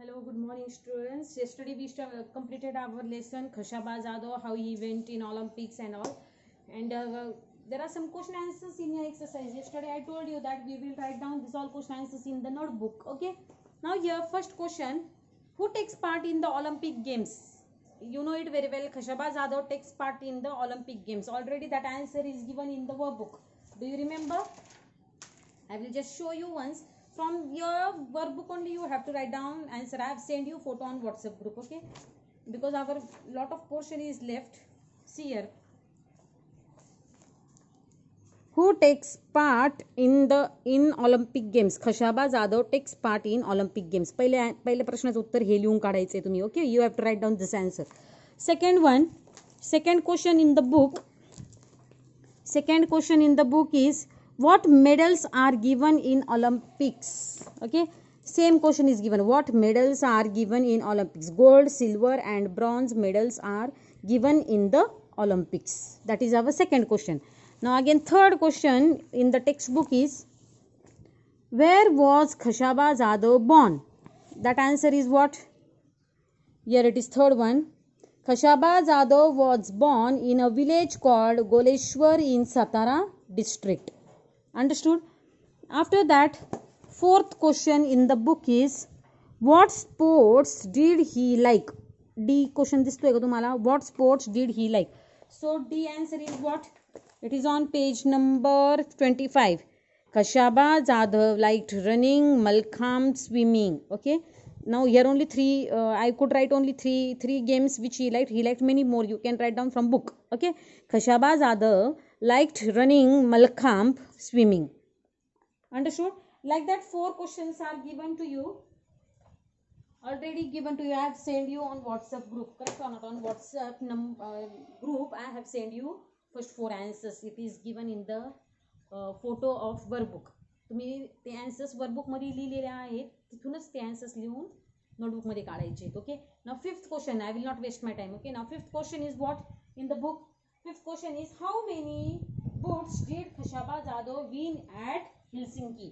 Hello, good morning, students. Yesterday we completed our lesson Khashaba Jadhav, how he went in Olympics and all. And there are some question answers in your exercise. Yesterday I told you that we will write down this all question answers in the notebook. Okay. Now here first question: who takes part in the Olympic Games? You know it very well. Khashaba Jadhav takes part in the Olympic Games. Already that answer is given in the workbook. Do you remember? I will just show you once. From your workbook only you have to write down answer. I have sent you photo on WhatsApp group, okay? Because our lot of portion is left. See here. Who takes part in Olympic Games? Khashaba Jadhav takes part in Olympic Games. पहिले प्रश्नाचं उत्तर हे लिहून काढायचे तुम्ही, okay? You have to write down this answer. Second question in the book. Second question in the book is what medals are given in Olympics? Okay, same question is given. What medals are given in Olympics? Gold, silver and bronze medals are given in the Olympics. That is our second question. Now again third question in the textbook is where was Khashaba Jadhav born? That answer is what? Here it is third one. Khashaba Jadhav was born in a village called Goleshwar in Satara district. Understood? After that, fourth question in the book is what sports did he like? D question दिसतोय का तुम्हाला? What sports did he like? So D answer is what? It is on page number 25. Khashaba Jadhav liked running, Malkhamb, swimming. Okay. Now here only three. I could write only three games which he liked. He liked many more. You can write down from book. Okay. Khashaba Jadhav liked running, Malkhamb, swimming. Understood? Like that, 4 questions are given to you. Already given to you. I have sent you on WhatsApp group. Correct or not? On WhatsApp group, I have sent you first 4 answers. It is given in the photo of workbook. तुम्ही ते answers workbook मध्ये लिहिलेले आहेत, तिथूनच ते answers लिहून notebook मध्ये काढायचे आहेत. Okay. Now fifth question, I will not waste my time. Okay. Now fifth question is what in the book? Fifth question is how many boots did Khashaba Jadhav win at Helsinki?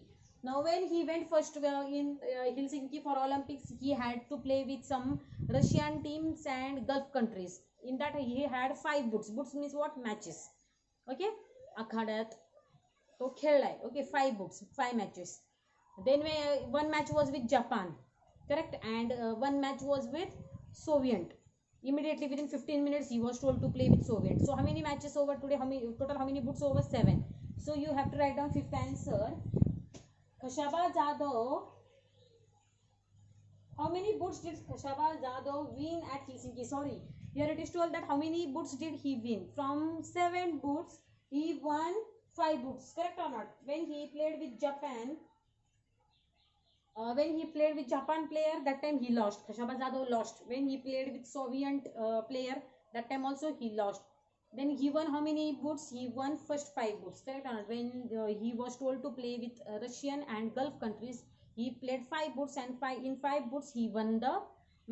Now when he went first in Helsinki for Olympics, he had to play with some Russian teams and Gulf countries. In that he had 5 boots. Boots means what? Matches. Okay. आखाड्यात तो खेळलाय. Okay, 5 boots, 5 matches. Then one match was with Japan, correct, and one match was with Soviet. Immediately within 15 minutes he was told to play with Soviet. So how many matches over today? How many boots over? 7. So you have to write down fifth answer. Khashaba Jadhav. How many boots did Khashaba Jadhav win at Helsinki? Sorry, here it is told that how many boots did he win? From 7 boots he won 5 boots. Correct or not? When he played with Japan. When he played with Japan player, that time he lost. Khashaba Jadhav lost. When he played with Soviet player, that time also he lost. Then he won how many boots? He won first 5 boots. Correct or not? When he was told to play with Russian and Gulf countries, he played 5 boots and in 5 boots he won the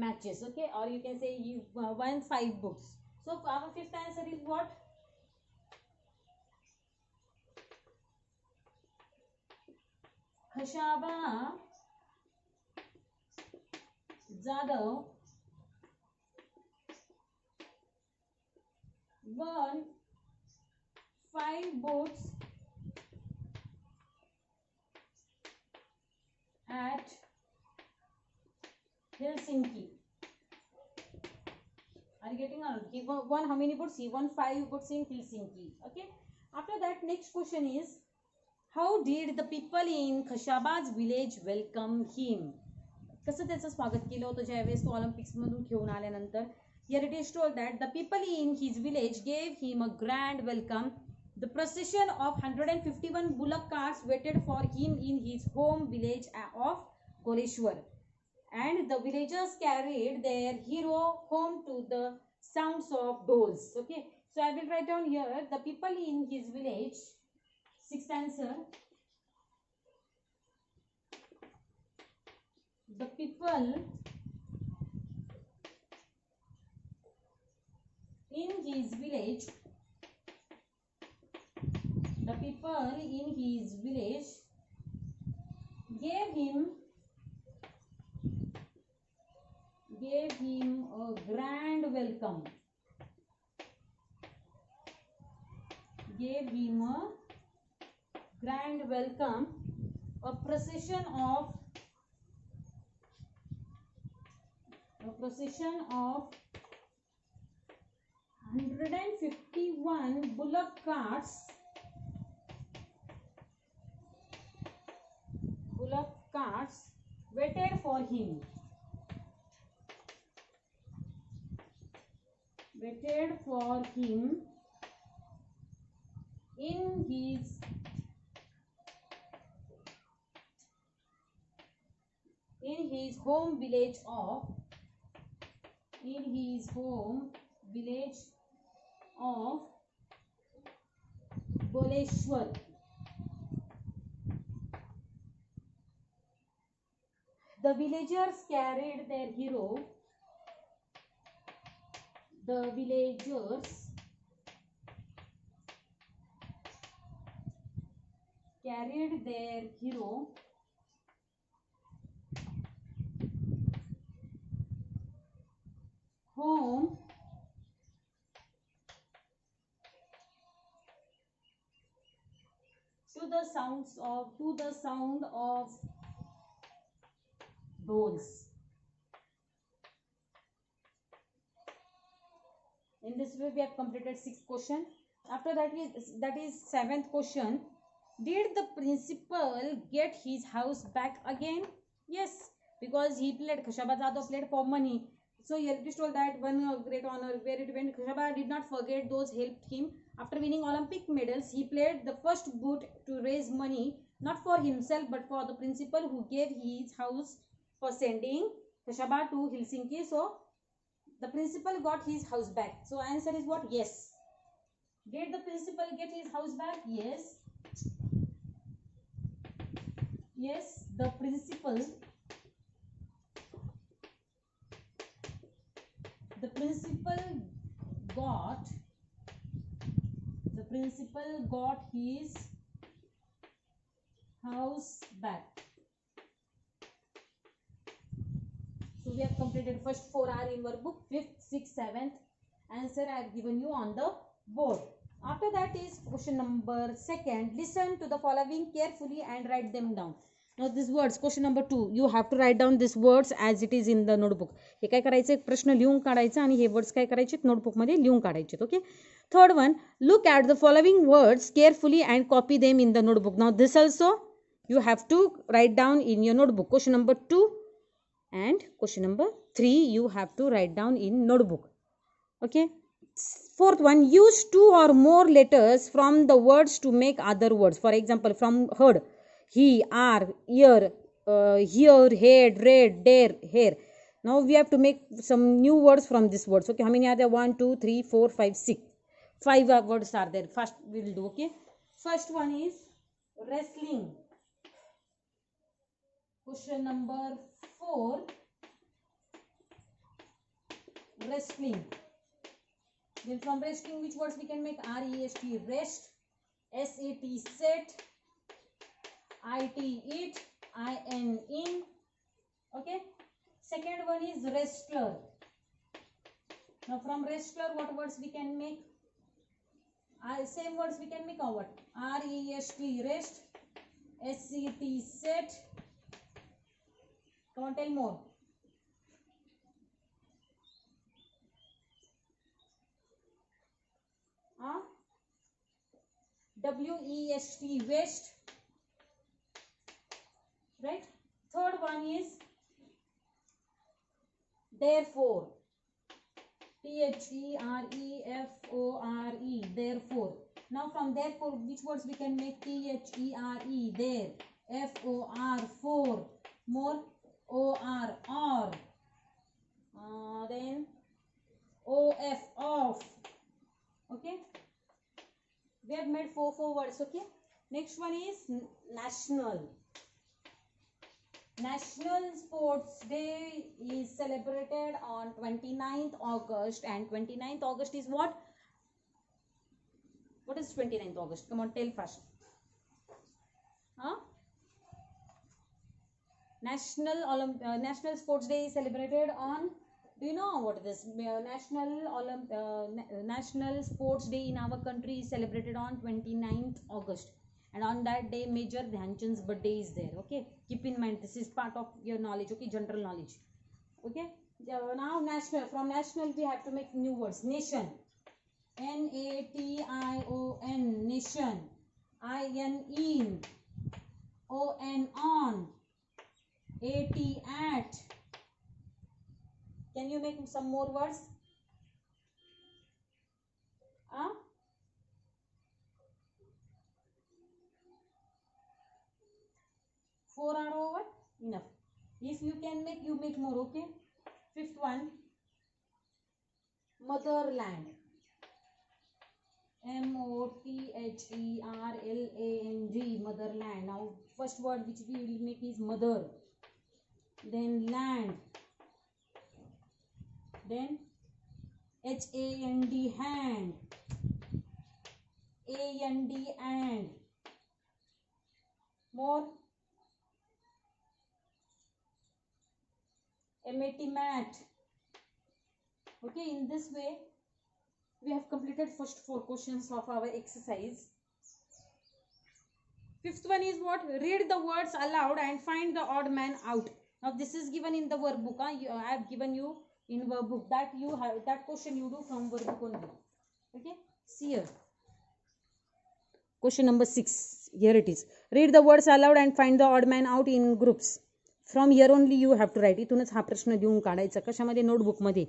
matches. Okay, or you can say he won 5 boots. So our fifth answer is what? Khashaba Jadhav won 5 boots at Helsinki. Are you getting on? He won how many boots? He won 5 boots in Helsinki. Okay. After that, next question is how did the people in Khashaba's village welcome him? कसं त्याचं स्वागत केलं होतं ज्यावेळेस तो Olympics मधून खेळून आल्यानंतर? Here it is told that the people in his village gave him a grand welcome. The procession of 151 bullock carts waited for him in his home village of Goleshwar, and the villagers carried their hero home to the sounds of dolls. Okay, so I will write down here the people in his village. Sixth answer. The people in his village, gave him gave him a grand welcome. Gave him a grand welcome. A procession of 151 bullock carts waited for him. In his home village of Boleshwar. The villagers carried their hero. Home to the sound of dolls. In this way we have completed 6th question. After that is 7th question. Did the principal get his house back again? Yes, because he played, Khashaba Jadhav played for money. So he told that one great honor where it went. Khashaba did not forget those helped him. After winning Olympic medals, he played the first boot to raise money, not for himself but for the principal who gave his house for sending Khashaba to Helsinki. So the principal got his house back. So answer is what? Yes. Did the principal get his house back? Yes. Yes, the principal got his house back. So we have completed first 4 are in our book. 5th, 6th, 7th answer I have given you on the board. After that is question number 2nd. Listen to the following carefully and write them down. Now these words, question number 2, you have to write down these words as it is in the notebook. हे काय करायचं, एक प्रश्न लिहून काढायचा आणि हे words काय करायचे notebook मध्ये लिहून काढायचे. Okay. Third one, look at the following words carefully and copy them in the notebook. Now this also you have to write down in your notebook. Question number 2 and question number 3 you have to write down in notebook. Okay. Fourth one, use 2 or more letters from the words to make other words. For example, from heard, he, are, ear, here, head, read, dare, hair. Now we have to make some new words from these words. Okay, how many are there? 1, 2, 3, 4, 5, 6. 5 words are there. First we will do. Okay. First one is wrestling. Question number 4. Wrestling. Then from wrestling, which words we can make? R-E-S-T, rest. S-A-T, set. I-T, it. I-N, in. Okay. Second one is wrestler. Now from wrestler, what words we can make? Same words we can make or what? R-E-S-T, rest. S-C-T, set. Come on, tell more. W-E-S-T, west. Right. Third one is therefore. T-H-E-R-E-F-O-R-E, therefore. Now from therefore, which words we can make? T-H-E-R-E, there. F-O-R, for. More. O-R, or. Then O-F, off. Okay. We have made 4 words. Okay. Next one is national. National Sports Day is celebrated on 29th August, and 29th August is what? What is 29th August? Come on, tell first. National Sports Day is celebrated on Do you know what this National Sports Day in our country is celebrated on 29th August, and on that day Major Dhyanchand's birthday is there. Okay, keep in mind, this is part of your knowledge. Okay, general knowledge. Okay, now national, from national we have to make new words. Nation, Nation, nation, in, on, at. Can you make some more words? Huh? 4 are over? Enough. If you can make, you make more, okay? Fifth one, motherland. MOTHERLAND, motherland. Now, first word which we will make is mother. Then land. Then HAND, hand. AND, and. More. MAT, mat. Okay, in this way we have completed first 4 questions of our exercise. Fifth one is what? Read the words aloud and find the odd man out. Now this is given in the workbook. I have given you in workbook that you have that question you do from workbook only. Okay, see here. Question number 6. Here it is. Read the words aloud and find the odd man out in groups. From here only you have to write. इथूनच हा प्रश्न देऊन काढायचा. कशामध्ये? Notebook मध्ये.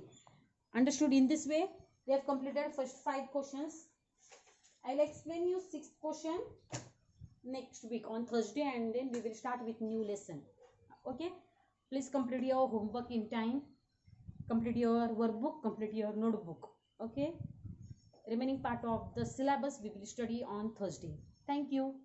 Understood? In this way we have completed first 5 questions. I'll explain you 6th question next week on Thursday, and then we will start with new lesson. Okay, please complete your homework in time, complete your workbook, complete your notebook. Okay, remaining part of the syllabus we will study on Thursday. Thank you.